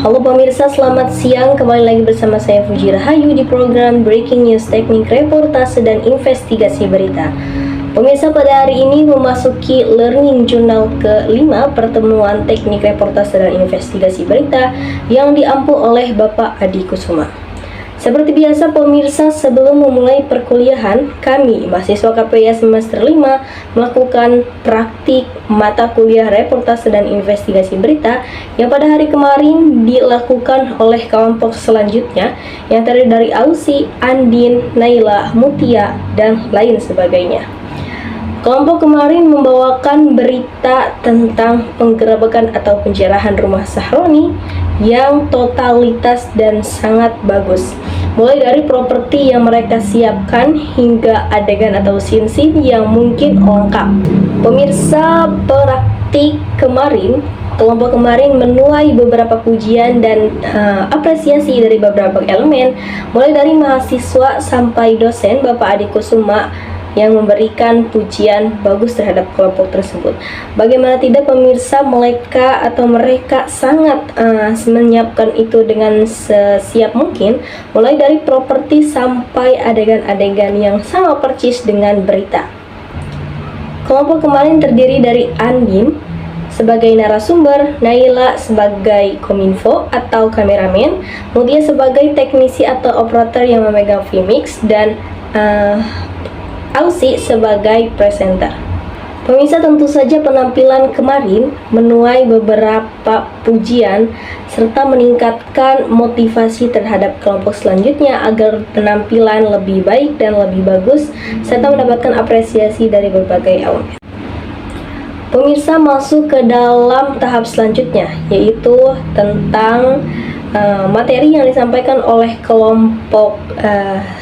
Halo pemirsa, selamat siang. Kembali lagi bersama saya Fuji Rahayu di program Breaking News Teknik Reportase dan Investigasi Berita. Pemirsa, pada hari ini memasuki Learning Journal ke-5 pertemuan Teknik Reportase dan Investigasi Berita yang diampu oleh Bapak Adi Kusuma. Seperti biasa pemirsa, sebelum memulai perkuliahan, kami mahasiswa KPIA semester 5 melakukan praktik mata kuliah reportase dan investigasi berita yang pada hari kemarin dilakukan oleh kelompok selanjutnya yang terdiri dari Ausi, Andin, Naila, Mutia, dan lain sebagainya. Kelompok kemarin membawakan berita tentang penggerebekan atau penjarahan rumah Sahroni yang totalitas dan sangat bagus. Mulai dari properti yang mereka siapkan hingga adegan atau scene-scene yang mungkin lengkap. Pemirsa, praktik kemarin, kelompok kemarin menuai beberapa pujian dan apresiasi dari beberapa elemen, mulai dari mahasiswa sampai dosen Bapak Adi Kusuma yang memberikan pujian bagus terhadap kelompok tersebut. Bagaimana tidak pemirsa, mereka sangat menyiapkan itu dengan sesiap mungkin, mulai dari properti sampai adegan-adegan yang sama persis dengan berita. Kelompok kemarin terdiri dari Andin sebagai narasumber, Naila sebagai kominfo atau kameramen, Mutia sebagai teknisi atau operator yang memegang vmix, dan Ausi sebagai presenter. Pemirsa, tentu saja penampilan kemarin menuai beberapa pujian serta meningkatkan motivasi terhadap kelompok selanjutnya agar penampilan lebih baik dan lebih bagus serta mendapatkan apresiasi dari berbagai elemen. Pemirsa, masuk ke dalam tahap selanjutnya, yaitu tentang materi yang disampaikan oleh kelompok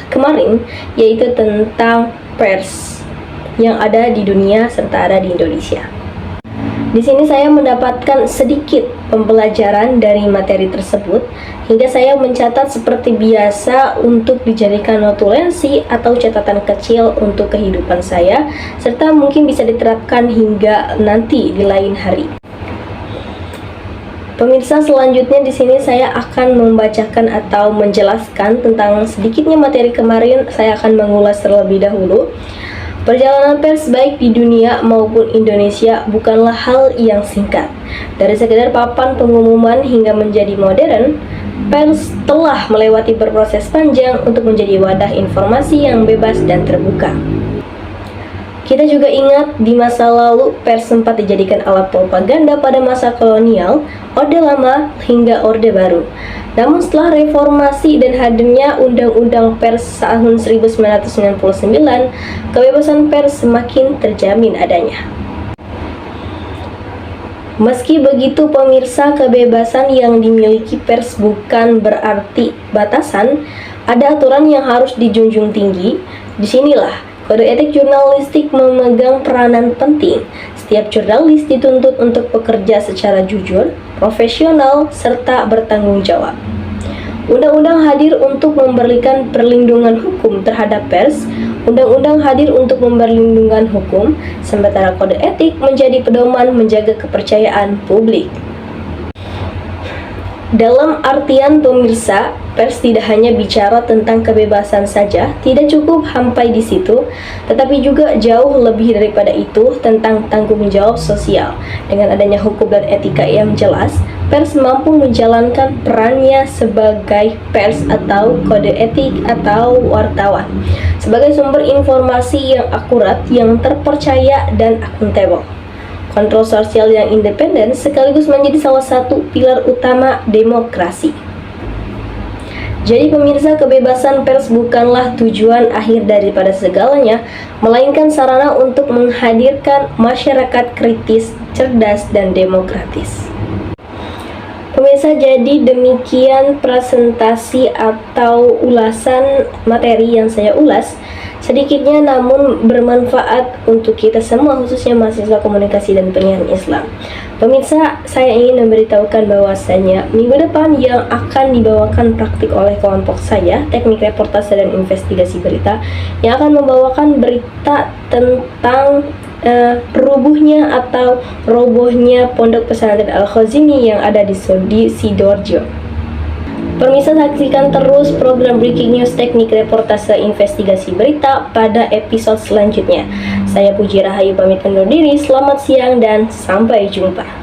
kemarin, yaitu tentang pers yang ada di dunia serta ada di Indonesia. Di sini saya mendapatkan sedikit pembelajaran dari materi tersebut hingga saya mencatat seperti biasa untuk dijadikan notulensi atau catatan kecil untuk kehidupan saya serta mungkin bisa diterapkan hingga nanti di lain hari. Pemirsa, selanjutnya di sini saya akan membacakan atau menjelaskan tentang sedikitnya materi kemarin. Saya akan mengulas terlebih dahulu. Perjalanan pers baik di dunia maupun Indonesia bukanlah hal yang singkat. Dari sekedar papan pengumuman hingga menjadi modern, pers telah melewati berproses panjang untuk menjadi wadah informasi yang bebas dan terbuka. Kita juga ingat di masa lalu pers sempat dijadikan alat propaganda pada masa kolonial, Orde Lama hingga Orde Baru. Namun setelah reformasi dan hadirnya Undang-Undang Pers tahun 1999, kebebasan pers semakin terjamin adanya. Meski begitu pemirsa, kebebasan yang dimiliki pers bukan berarti batasan, ada aturan yang harus dijunjung tinggi. Disinilah Kode etik jurnalistik memegang peranan penting. Setiap jurnalis dituntut untuk bekerja secara jujur, profesional, serta bertanggung jawab. Undang-undang hadir untuk memberikan perlindungan hukum terhadap pers. Undang-undang hadir untuk memperlindungan hukum, sementara kode etik menjadi pedoman menjaga kepercayaan publik. Dalam artian pemirsa, pers tidak hanya bicara tentang kebebasan saja, tidak cukup sampai di situ, tetapi juga jauh lebih daripada itu tentang tanggung jawab sosial. Dengan adanya hukum dan etika yang jelas, pers mampu menjalankan perannya sebagai pers atau kode etik atau wartawan, sebagai sumber informasi yang akurat, yang terpercaya dan akuntabel. Kontrol sosial yang independen sekaligus menjadi salah satu pilar utama demokrasi. Jadi pemirsa, kebebasan pers bukanlah tujuan akhir daripada segalanya, melainkan sarana untuk menghadirkan masyarakat kritis, cerdas, dan demokratis. Pemirsa, jadi demikian presentasi atau ulasan materi yang saya ulas. Sedikitnya namun bermanfaat untuk kita semua, khususnya mahasiswa komunikasi dan penyiaran Islam. Pemirsa, saya ingin memberitahukan bahwasanya minggu depan yang akan dibawakan praktik oleh kelompok saya, teknik reportase dan investigasi berita, yang akan membawakan berita tentang rubuhnya atau robohnya Pondok Pesantren Al-Khazini yang ada di Sidoarjo. Pemirsa, saksikan terus program Breaking News Teknik Reportase Investigasi Berita pada episode selanjutnya. Saya Puji Rahayu pamit undur diri, selamat siang dan sampai jumpa.